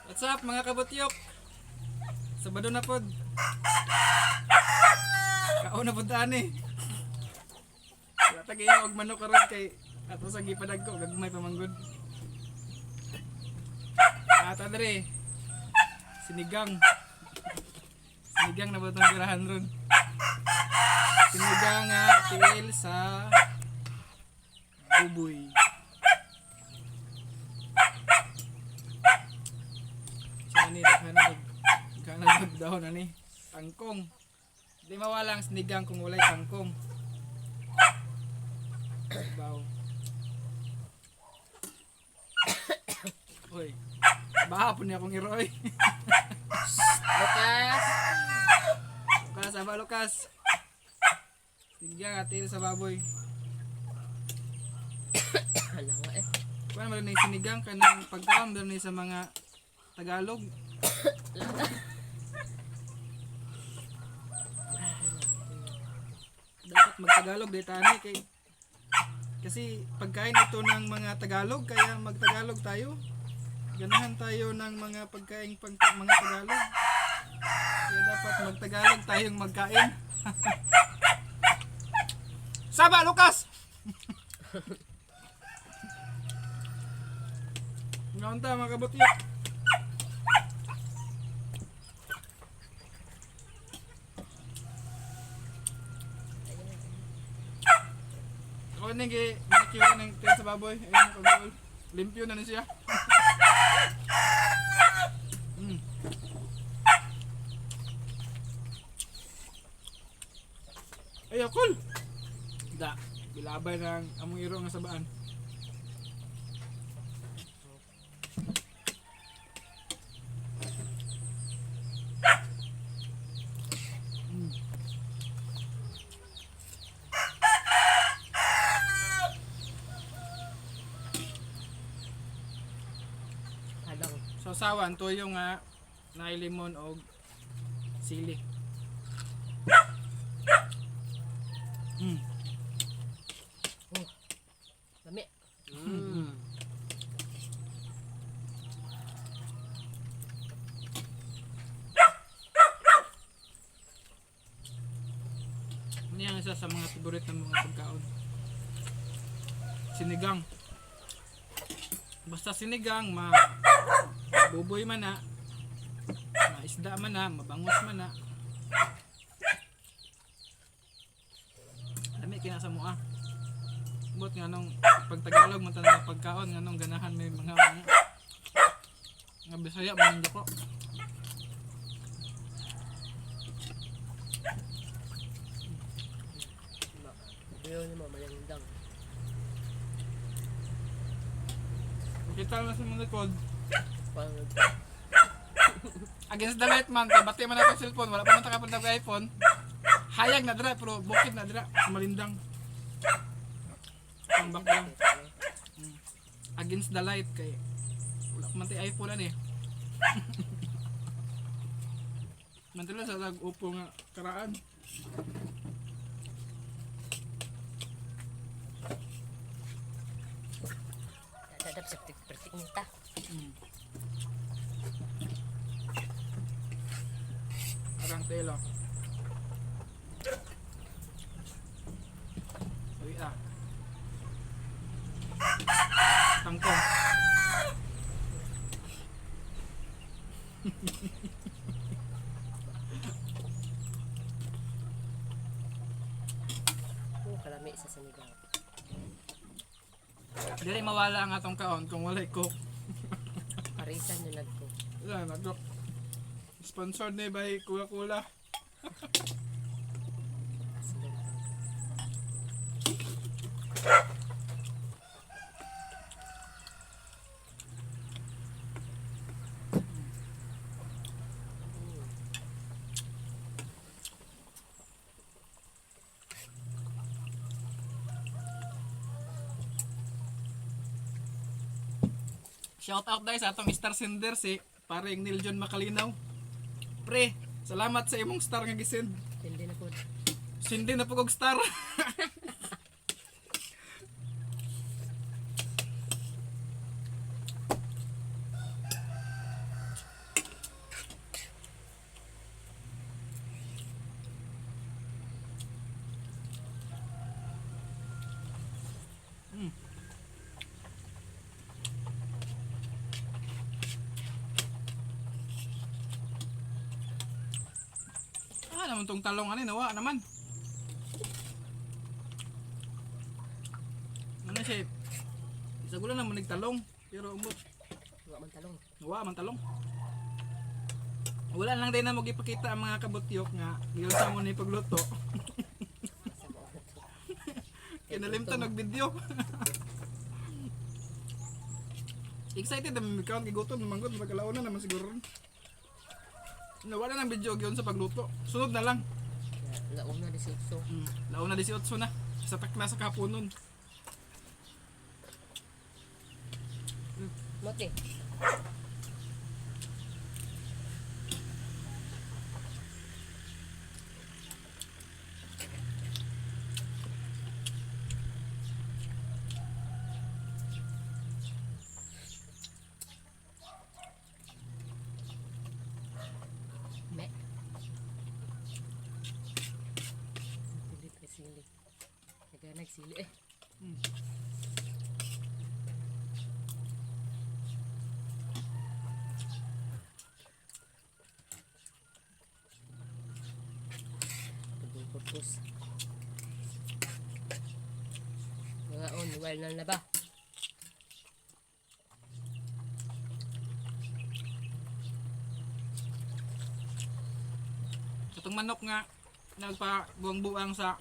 What's up mga kabutyok? Sabado na pod. Kaon na pod ani. Wala ta kayo og manok karon kay ato sa gipadag ko gagmay pamanggod. Ata dre. Sinigang. Sinigang na butang girahan ron. Sinigang nga tiil sa buboy. Ni daghan daw na ni tangkong. Di mawalang sinigang kung walay tangkong. Baw. Hoy. Baha po niya akong heroy. Lukas! Lukas, aba Lukas. Sinigang atin sa baboy. Hala nga eh. Kuan mo na sinigang kanang pagkaon doon sa mga Tagalog. Dapat magtagalog dito ani kay kasi pagkain ito ng mga Tagalog kaya magtagalog tayo. Ganahan tayo ng mga pagkain pang mga Tagalog. Kaya dapat magtagalog tayong magkain. Saba Lucas. Ngaon ta mga kabutyo. Ako na ginakira ng tayo sa baboy. Ayun, pag-uol. Limpyo na siya. Ayaw, cool! Da, bilabay ng among iro nga sabaan. Halang. So sawan tuyo nga nailimon og sili. Oh. Lami. Ano yung isa sa mga favorite ng mga pagkaon? Sinigang. Basta sinigang, buboy man na, maisda man na, mabangus man na. Dami kinasa mo ah. But nga nung pagtagalog man tanang pagkaon nga nung ganahan may mga Bisaya man ko. Ayaw ni mama yung indang. Kita na sa mga likod. Parang Against the light man, kay bati man ako cellphone, wala pa man takapunta ng iPhone. Hayag na dira pero bukid na dira, malindang. Tambak lang. Against the light kay wala pa man tay iPhone ani. Mantala sa upo nga karaan. dadap sa pertik nita. Arang telo. Uy ah. Tangkong. Oh, kalami sa sinigang. Dili mawala ang atong kaon kung walay cook. Parisan nyo nagko. Yan, nagdok. Sponsored na by Coca-Cola. Shout out dahil sa atong star sender si paring Neil John Macalinaw. Pre, salamat sa imong star nga gisend. Hindi na po. Sindi na pugog star. untong talong ani nawa naman. Ano siya? Isa gulang naman nagtalong pero umot Huwag man talong. nawa man talong. Wala lang din na magipakita ang mga kabutyok nga giyon sa mo ni pagluto. Sa mo. Kinalimtan og video. Excited naman mi kaon gigutom manggod magkalaon na naman siguro. Nawala ng video giyon sa pagluto. Sunod na lang. Launa di sitso. Laon na 18 na. Sa takna sa kapunon. Mote. Me. Pilit kay sili. Naghanag sili eh. Tugong purpose. Mga on, wild na ba? Itong manok nga nagpabuang-buang sa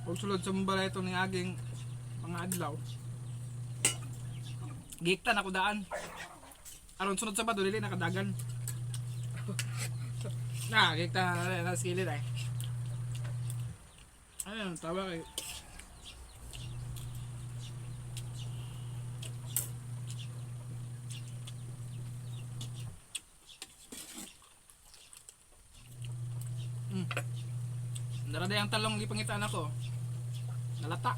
pagsulod sa mbalay ito ng aging mga adlaw. Giktan ako daan. Aron sunod sa bado dili nakadagan. Giktan na skillet ay. Ayun, tawa kay Naraday ang talong gipangitaan ako. Nalata.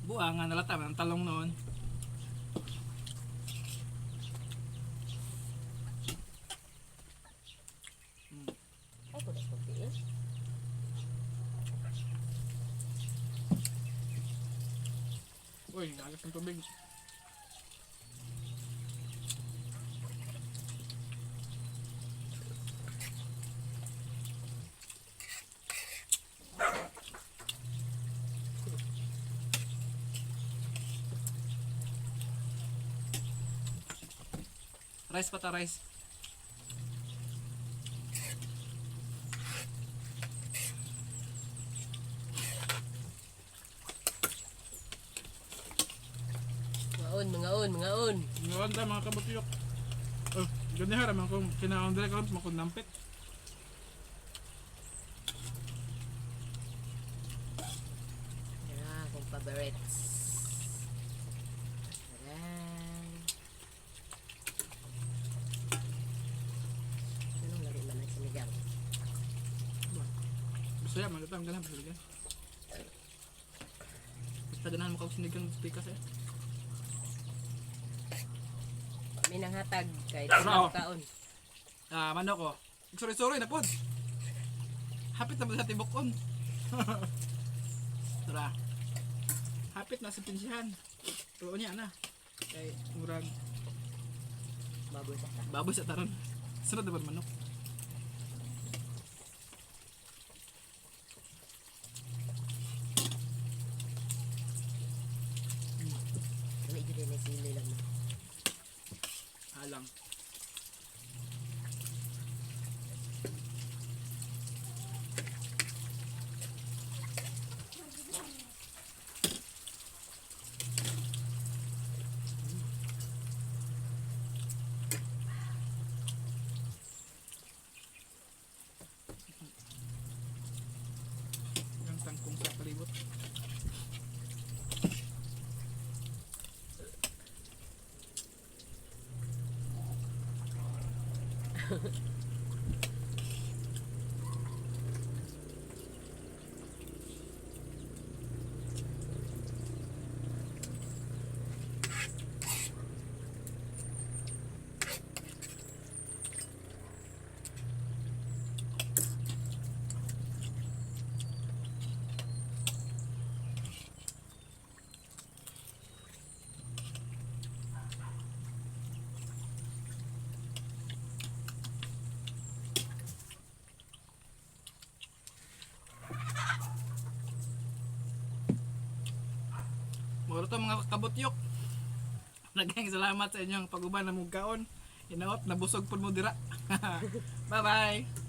Buang nga nalata ang talong noon. Ako na konti eh. Uy, nagas ng tubig. Rice pa ta rice. Mga on. Ngayon ta mga kabutyok. Oh, ganda hara man kung kinaon dire karon makon nampit. Tara, kung paborits. Ayan. Anong lari man ang sinigang? Gusto ya magutang ganang sinigang. Basta ganahan mo kag sinigang pikas eh. May nanghatag kahit Tara, oh. kaon. Manok ko. Sorry na pod. Hapit na ba sa tibokon? Tara. Hapit na sa pinsihan. Tuon niya na. Kay murag Baboy sa ta. baboy sa taron. Sunod na ba manok? Medyo din na sili lang. Halang. Yung tangkong sa palibot. Pero to mga kabutyok, naging salamat sa inyong pag-uban na mong kaon. Hinaot, nabusog po mo dira. Bye-bye!